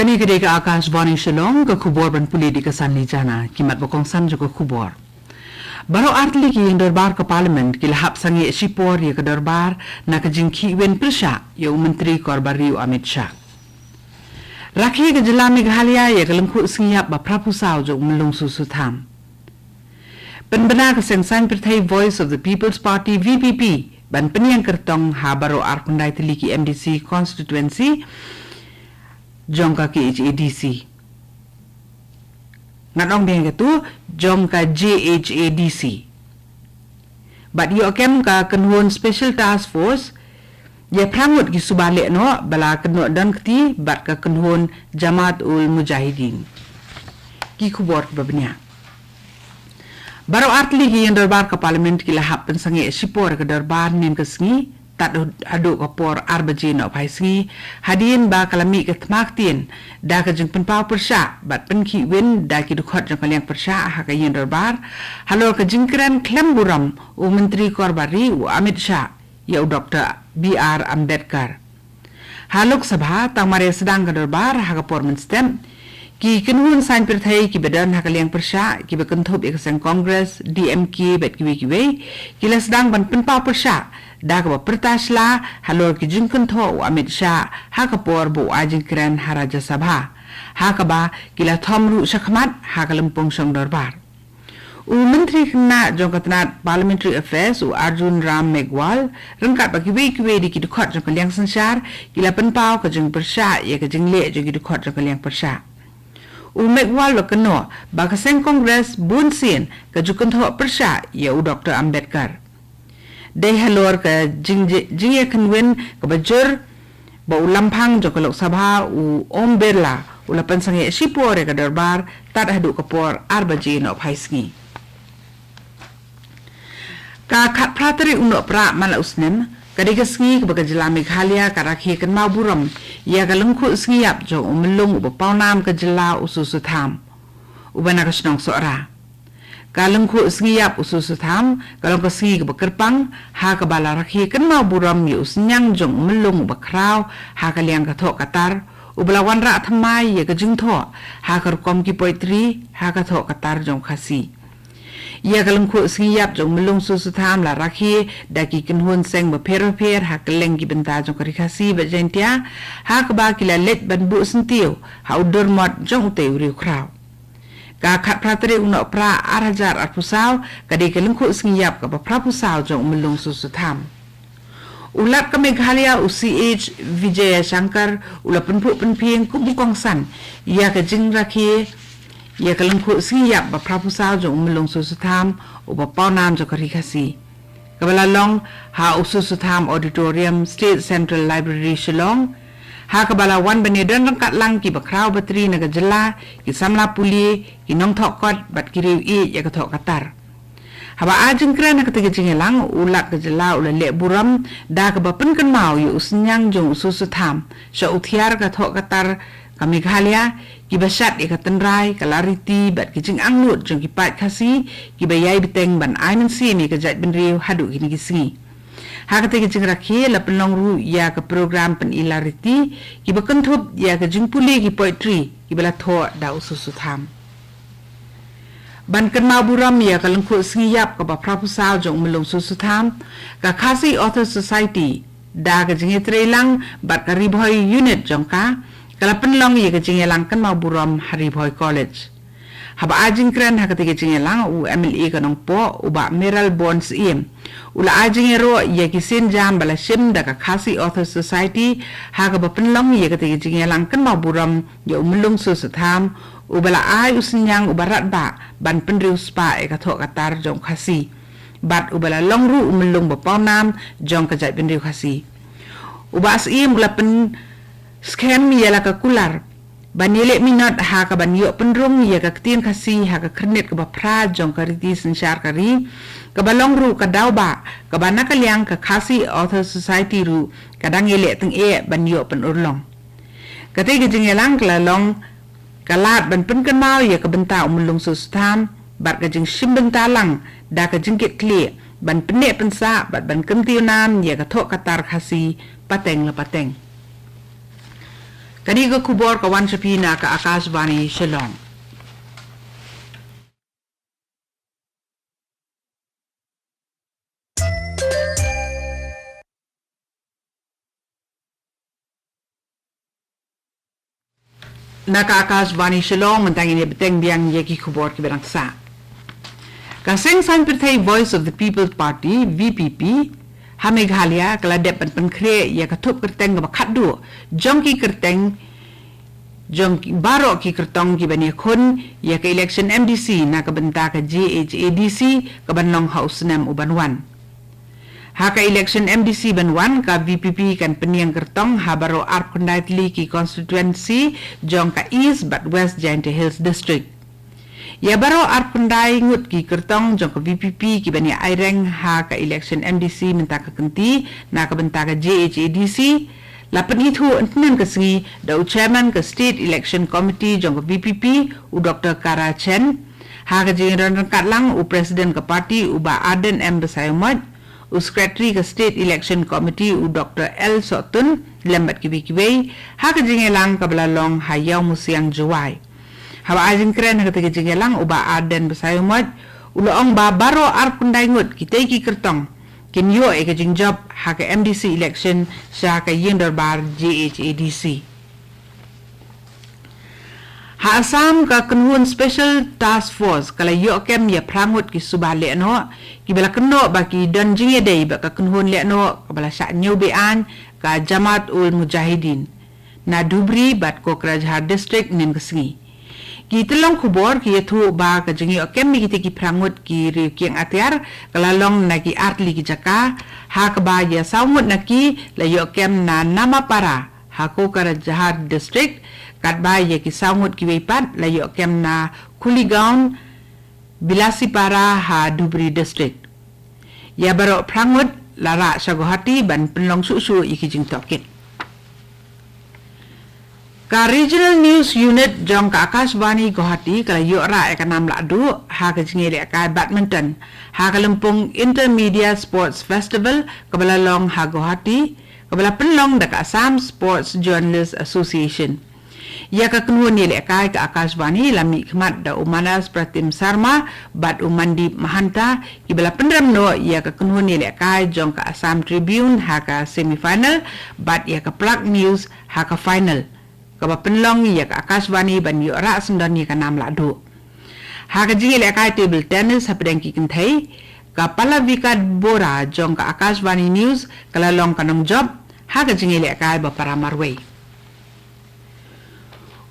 Kani kedai ke AKASHVANI Shillong ke kubur ban puli di kesan ni jana kimat bokong san juga kubur. Baru artli ki yang darbar ke parlimen ki lahap sangi sipor ya ke darbar na ke jingki wen persya ya menteri korbari Amit Shah. Rakhi ke jela Meghalaya ya ke lengku singiap ba prapusau jo melung susu tham. Penbena ke sengsan pertai Voice of the People's Party VPP ban peniang kertong ha baru arkundai teliki MDC constituency jongka ke HADC. Ngadong dia katu jongka JHADC. But yo kem ka kenhun special task force ya pramut ki subalik no bala kenok dan keti bat ka kenhun Jamaat ul Mujahidin. Ki kubor babnya. Baru artli ki yang darbar ke parlimen ki lahap pensangi sipor ke darbar nin ke sengi tak aduk kapor arbaji no pai sengi hadin ba kalami ke tmaktin da ke jeng penpau persya bat penki win da ki dukot jeng kaliang persya ha ke yang darbar halor ke jengkran klem buram u menteri korbari u Amit Shah ya u Dr. B.R. Ambedkar haluk sabha tang mare sedang ke darbar ha ke por menstem ki kenhun sain perthai ki bedan ha kaliang persya ki bekentup ikasang kongres DMK bet kiwe ki la sedang ban penpau persya da ka pertasla halor ki jingkun tho Amit Shah ha ka por bu ajing kran haraja sabha ha ka ba kila thomru sakhmat ha ka lempong song darbar u menteri kena jongkatnat parliamentary affairs u Arjun Ram Meghwal rengkat bagi kiwe di ki dukot jong kaliang sensar kila penpau ka jing persya ya ka jing le jong ki dukot jong kaliang persya u Meghwal lo keno ba ka seng kongres bunsin ka jukun tho persya ya u Dr. Ambedkar dai halor ka jingye kanwen ka bajur ba ulampang jo kalok sabha u Om Birla ulapan sange sipor ka darbar tat hadu kapor arbaji no phaisngi ka khat pratri uno pra mala usnem kadiga sngi ka jela Meghalaya ka rakhi kan ma buram ya ka lengku sngiap jo umlung ba paunam ka jela ususu tham ubana ka snong sora kalengku sngiyap usus tham kalong kasgi ke bekerpang ha ka bala rakhi kan mau buram yu senyang jong melung bakrau ha ka liang ka tho katar ublawan ra thamai ye ka jing tho ha ka kom ki poetry ha ka tho katar jong Khasi ya kalengku sngiyap jong melung susu tham la rakhi da ki kan hun seng ba pher ha ka leng ki benta jong ka Khasi ba jentia ha ka ba ki la let ban bu sentiu ha udur mot jong te uri krau ka khat pratri uno pra arajar arpusau kadi kelengku sngiyap ka prapusau jong melung susu tham ulat ka Meghalaya UCH Vijaya Shankar ulapan pu penpieng ku bukong san ya ka jing rakhi ya kelengku sngiyap ba prapusau jong melung susu tham u ba paunam jong ka Khasi kabalalong ha ususu tham auditorium State Central Library Shillong ha kabala wan benedan rangkat lang ki bakrau batri naga jela ki samla puli ki nong thokot bat ki riu I ya ka thok katar haba ajeng kran ha kete jing lang ulak ka jela ula le buram da ka bapen kan mau yu usnyang jong susu tham sha uthiar ka thok katar ka Meghalaya ki basat ya ka tenrai ka lariti bat ki jing anglut jong ki pat Khasi ki bayai biteng ban aimen si mi ka jat ben riu hadu ki singi hakate ke jing rakhi la penlong ru ya ke program pen ilariti ki bekentup ya ke jing puli ki poetry ki bela tho da ususu tham ban kan ma buram ya ka lengku sngiyap ka ba prapusau jong melung susu tham ka Khasi Author Society da ke jing trelang bat ka ribhoi unit jong ka kala penlong ya ke jing lang kan ma buram haribhoi college haba ajing kran ha kete jing lang u MLA kanong po u ba Meral Bonds im ula ajing ero ya kisin jam bala sim da ka Khasi Author Society ha ka ba penlong ya kete jing lang kan ma buram ya umlung susu tham u bala ai usnyang u barat ba ban penriu spa e ka tho katar jong Khasi bat u bala longru umlung ba paunam jong ka jai penriu Khasi u ba im ula pen scam ya la ka kular banile minat ha ka banyo penrung ya ka tin Khasi ha ka kernet ka bapra jong ka riti sensar kari ka balong ru ka dauba ka bana ka liang ka Khasi Author Society ru kadang ele teng e banyo pen urlong ka te jing elang ka long kalat ban pen kan mau ya ka benta umlung sustam bat ka jing sim benta lang da ka jing ket kle ban pene pensa bat ban kemtiu nam ya ka tho katar Khasi pateng la pateng Kani ka kubor ka wan shapina ka Akashvani Shillong. Naka AKASHVANI Shillong mentang ini beteng biang yaki kubor ki berangsa. Kaseng san pertai Voice of the People's Party VPP Hameghalia kala depan penkre ya katup kerteng ka bakadu jongki kerteng jongki barok ki kertong ki bani khun ya ka election MDC na ka benta ka GHADC ka banlong house nam ubanwan. Haka election MDC banwan ka VPP kan peniang kertong habaro arkunditli ki constituency jong ka East but West Giant Hills District. Ya baro arkundai ngut ki kertong jong ka VPP ki bani aireng haka election MDC menta ka kenti na ka benta ka GHADC lapan itu entenen kasngi dau chairman ka State Election Committee jong ka VPP u Dr. Kara Chen haka jingan katlang u President ka party u ba Aden M. Basayomot Secretary ke State Election Committee u Dr. L. Sotun lembat kibi-kibi haka jingelang kabalalong hayaw musiang juwai. Hawa ajing keren haka tiga jingelang uba Aden Basayomot uloong ba baro arkunday ngut kitay ki kertong kinyo ke jingjab haka MDC election sa haka yindar bar GHADC. Asam ka kenhun Special Task Force kala yo kem ya prangut ki subah lekno ki bala keno baki dan jinge dei ba ka kenhun lekno ka bala sya nyu bean ka Jamaat ul Mujahidin na Dubri bat ko Krajhar district nin kesngi ki telong kubor ki yathu ba ka jinge kem mi ki prangut ki ri kiang atiar kala long na ki artli ki jaka ha ka ba ya saumut na ki la yo kem na nama para ha ko Krajhar district kat baye ki sangut ki weipat layo kem na Kuligaon Bilasi para ha Dubri district. Ya baro prangut lara sagohati ban penlong susu iki jing tokit. Ka Regional News Unit jong ka AKASHVANI Guwahati kala yo ra ka nam ladu ha ka jingele ka badminton ha ka Lempung Intermediate Sports Festival ka balalong ha Guwahati ka bala penlong da ka Assam Sports Journalists Association. Ya ka kenuan ni lekai ke AKASHVANI lami khmat da umanas Pratim Sarma bat umandip mahanta kibala pendram no ya ka kenuan ni lekai jong ka Assam Tribune ha ka semifinal bat ya ka Plug News ha ka final ka ba penlong ya ka AKASHVANI ban yo ra sundan ni ka nam ladu ha ka jingi lekai table tennis ha pedang ki kenthai ka Palavika Bora jong ka AKASHVANI News kala long kanong job ha ka jingi lekai ba para marway.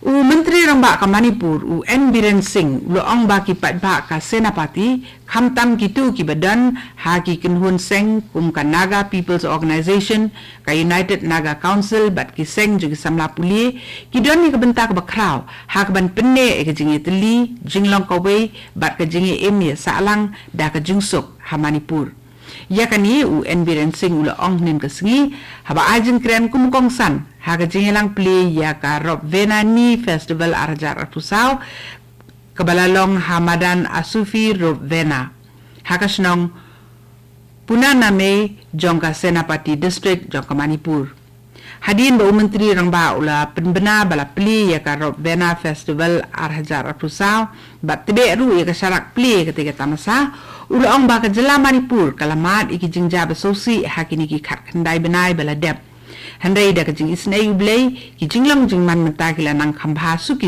U Menteri Rambak ka Manipur u N. Biren Singh loong ba ki patba ka Senapati khamtam kitu ki badan ha ki kenhun seng kum ka Naga People's Organization ka United Naga Council bat ki seng juga samla puli ki don ni ka bentak ba kraw ha ka ban penne e ka jingi teli jinglong ka wei bat ka jingi emye salang da ka jingsuk ha Manipur. Ya kani u N. Biren Singh loong nin ka singi haba ajin kren kum kongsan ha ka jingelang play ya ka Rob Vena ni festival arjar artusau kabalalong Hamadan Asufi Rob Vena ha ka snong punaname jongka Senapati district jongka Manipur hadin ba menteri rang ba ula penbena bala play ya ka Rob Vena festival arjar artusau bat tebe ru ya ka syarak play ketika tamasa ulaong ba ka jela Manipur kalamat iki jingjab sosi hakini ki khat khandai benai bala dep handai da ka jing isnai ublei ki jinglang jingman menta kila nang khambha suki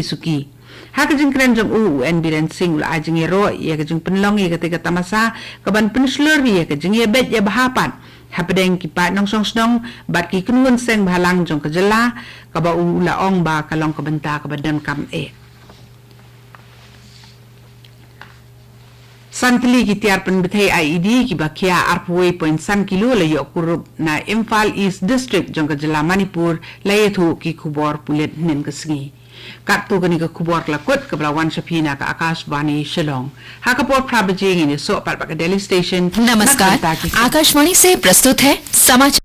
ha ka jing kren jong u N. Biren Singh ula ajing ero ya ka jing penlong ya ketika tamasa ka ban penslur ya ka jing ya bet ya bahapan ha pedeng ki pat nong song snong bat ki kunun seng bhalang jong ka jela ka ba ula ong ba ka long ka benta ka badan kam e Santli ki tiar penbethai IED ki bakia arpway point san kilo layo kurup na Imphal East District jong ka jela Manipur layethu ki kubor pulet nen kasngi. Kartu kani ka kubor lakut ka balawan shapina ka AKASHVANI Shillong. Ha ka por prabajing ini so pat ka Delhi station. नमस्कार आकाशवाणी से प्रस्तुत है समाचार